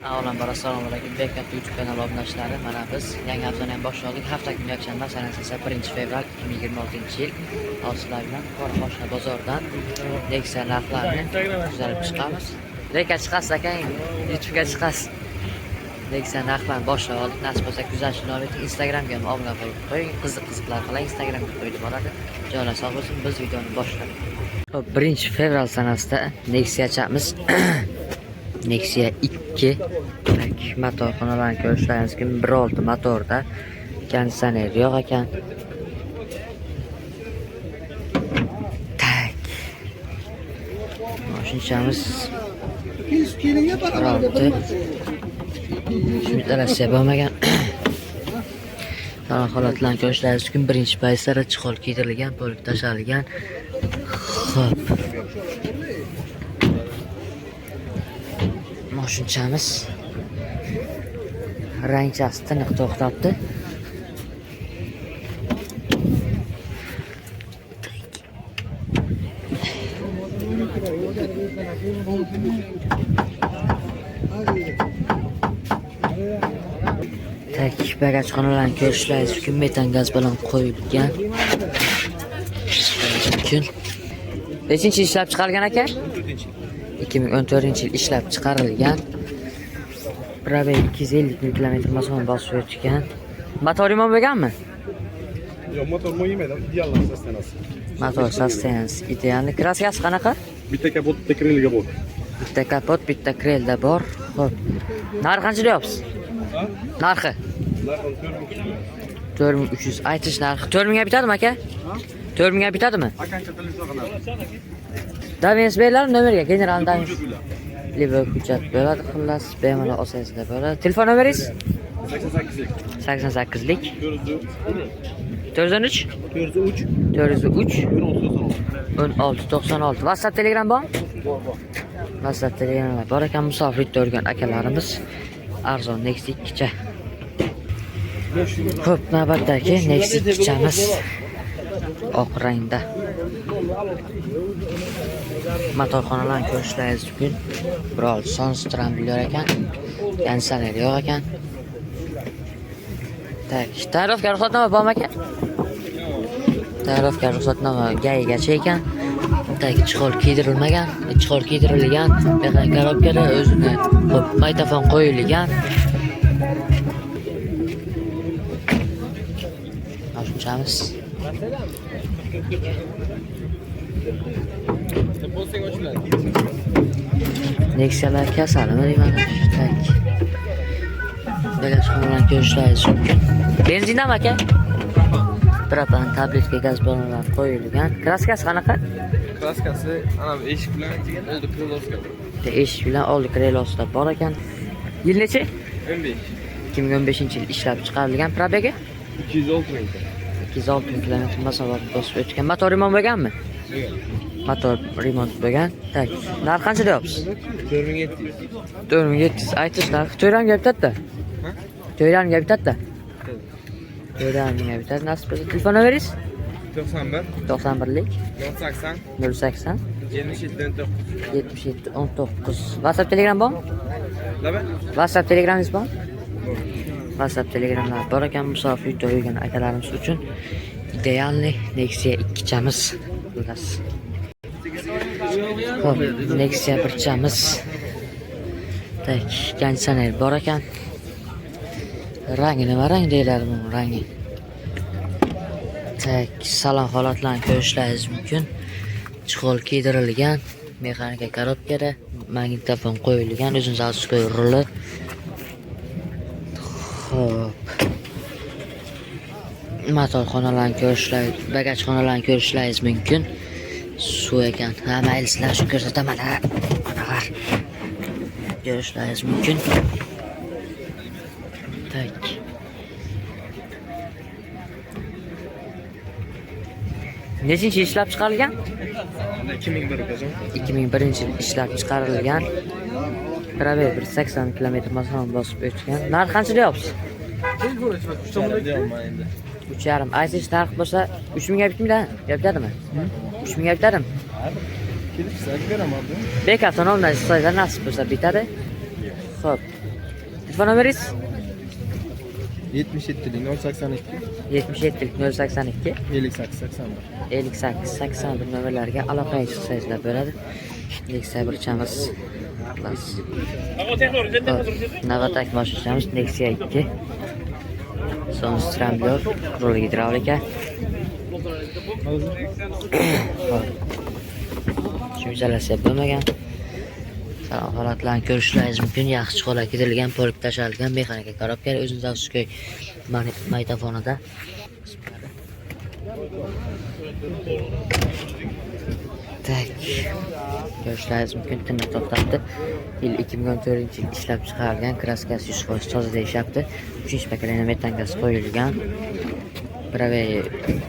Avvalambor assalomu alaykum. Bekkat YouTube kanali obunachilari. Mana biz yangi haftani ham boshladik. Hafta kuni yakshanba, sanasi esa 1-fevral 2026-yil. Hozirlar bilan Qoraxoshna bozoridan Nexia narxlarini kuzatib chiqamiz. Lekin chiqasiz aka, YouTube'ga chiqasiz. Nexia narxlarini boshlab oldik. Nasib bo'lsa kuzatishni olaylik. Instagramga ham obuna qilib qo'ying. Qiziq-qiziqlar qilib Instagramga qo'yib boradi. Joylar sog' bo'lsin. Biz videoni boshladik. 1-fevral sanasida Nexia chamiz. Nexia 2 motor xonalarni ko'rishlaringiz mumkin. 1.6 motorda konditsioner yo'q ekan. Tak. Mashinamiz 200 kelinga baravar. Shunday bo'lmagan. Qanaqa holatlarni ko'rishlaringiz mumkin. Birinchi paysara chiqol kiydirilgan, bo'lib tashalgan. Xo'p. Mashinamiz rangchasi tiniq to'xtabdi. Bagaj xonalarni ko'rishlaringiz mumkin. Metan gaz bilan qo'yilgan. Nechinchi yil ishlab chiqarilgan aka? 2014-yil ishlab chiqarilgan. Probeg 250 km mazmun bosib o'tgan. Motor imon bo'lganmi? Yo'q, motor mo'ymaydi, ideal sustenance. Motor sustenance ideal. Kraskasi qanaqa? Bitta kapot, bitta krelga bor. Bitta kapot, bitta krelda bor. Xo'p. Narxi qancha deyapsiz? Narxi 4300. Aytish narxi 4000 ga bitadimi aka? 4000 ga bitadimi? Akancha telefon Davens beylar nomerga general davens. Libo hujjat bo'ladi, xullas bemalol osasida bo'ladi. Telefon nomeringiz? 88lik 403 1696. WhatsApp Telegram bormi? WhatsApp Telegram bor ekan. Musofirlikda o'rgan akalarimiz arzon Nexia 2cha. Xo'p, navbatdagi Nexia 2chamiz oq rangda. Motor xonalarni ko'rishlaringiz mumkin. Biroz son strambil yo'q ekan. Konditsioner yo'q ekan. Tak, tayyorlovga ruxsatnoma bormi aka? Tayyorlovga ruxsatnoma gayigacha ekan. Tak, chiqol kiydirilmagan, chiqol kiydirilgan. Mexanik korobkada o'zini magnitofon qo'yilgan. Mashinamiz Nexialar kasalimi deyman. Tak. Bagaj xonalarni ko'rishlaringiz mumkin. Benzinami aka? Propan tabletka gaz ballonlari qo'yilgan. Kraskasi qanaqa? Kraskasi ana eshik bilan oldi kreloska. Eshik bilan oldi krelosda bor ekan. Yil nechi? 15. 2015-yil ishlab chiqarilgan. Probegi 206 ming. 206 km masofani bosib o'tgan. Motor remont bo'lganmi? Motor remont bo'lgan. Tak. Narx qancha deyapsiz? 4700. 4700. Aytish narxi to'yramga bitadi-da. Ha? To'yramga bitadi-da. To'yramga bitadi. Nasib bo'lsa telefon nomeringiz? 91 91lik 080 080 77 7719. WhatsApp Telegram bormi? Nima? WhatsApp Telegramingiz bormi? WhatsApp Telegramlar bor ekan. Musofirlikda yurgan akalarimiz uchun idealni Nexia 2chamiz. Xullas. Xo'p, Nexia 1chamiz. Tak, konditsioner bor ekan. Rangi nima rang deyiladi bu rangi? Tak, salon holatlarni ko'rishlaringiz mumkin. Chiqol kiydirilgan, mexanika korobkada, magnitofon qo'yilgan, uzun zavodskoy ruli. Xo'p. Motor xonalarni ko'rishlaringiz, bagaj xonalarni ko'rishlaringiz mumkin. Suv ekan. Ha, mayli sizlar shu ko'rsataman. Ha, onalar. Ko'rishlaringiz mumkin. Tak. Nechinchi yil ishlab chiqarilgan? 2001-yil ishlab chiqarilgan. Probeg 180 km masofani bosib o'tgan. Narxi qancha deyapsiz? 3,5. Aytish narx bo'lsa 3000 ga bitmida? Bitadimi? 3000 ga bitadimi? Kelib sizlarga beraman. Bekatdan olmaysiz, sizlarga nasib bo'lsa bitadi. Xo'p. Telefon nomeringiz? 77 082 77 082 58 81. 58 81 nomerlarga aloqaga chiqsangizlar bo'ladi. Nexia birchamiz. Navatak mashinamiz Nexia 2. Son stramblyor, rul gidravlika. Shunchalar bo'lmagan. Salom holatlarni ko'rishlaringiz mumkin. Yaxshi holatga keltirilgan, polib tashlangan mexanika korobka o'zingiz avtoskoy magnitofonida. Tak. Ko'rishlaringiz mumkin. Tinni to'xtatdi. Yil 2014-yil ishlab chiqarilgan, kraskasi 100% tozada ishlayapti. 3-paketli metan gaz qo'yilgan. Prave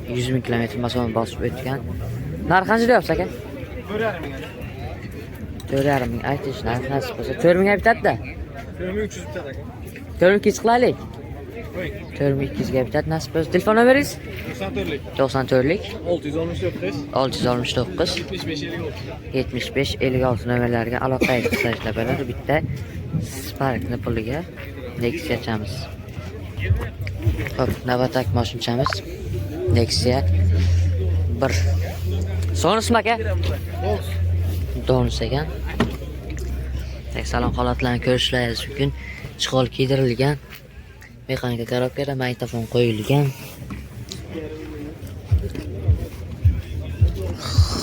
100 000 km masofani bosib o'tgan. Narxi qancha deyapsiz aka? 4,5 ming aytish narxi nasib bo'lsa 4 ming bitadi-da. 4300 bitadi aka. 4200 qilaylik. 4200 ga bitadi nasib bo'lsa. Telefon nomeringiz? 94lik 669 75 56 nomerlarga aloqaga chiqsangizlar bo'ladi. Bitta Spark'ni puliga Nexia'chamiz. Hop, navatak mashinamiz Nexia 1. Sonrasmi aka? Donus ekan. Salom holatlarni ko'rishlaringiz mumkin. Chiqol kiydirilgan. Mexanika korobkada magnitofon qo'yilgan.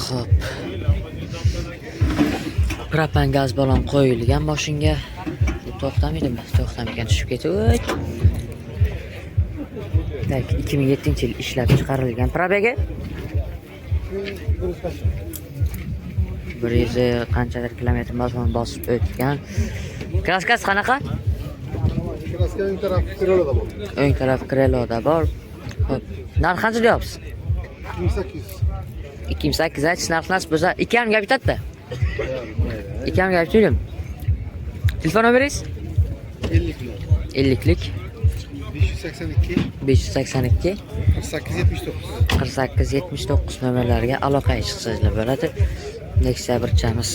Hop. Propan gaz balon qo'yilgan mashinga. To'xtamaydi-mi? To'xtamagan tushib ketdi. Tak, 2007-yil ishlab chiqarilgan. Probega 100 qanchadir kilometr masofani bosib o'tgan. Kraskasi qanaqa? Kraska o'ng taraf Krelo'da bor. O'ng taraf Krelo'da bor. Hop. Narx qancha deyapsiz? 2800. 2800 aytish narxi nasib bo'lsa 2,5 ga bitadi-da. 2,5 ga bitadi. Telefon nomeringiz? 50lik 582 582 4879. 48 79 nomerlarga aloqaga chiqsangizlar bo'ladi. Nexia birchamiz.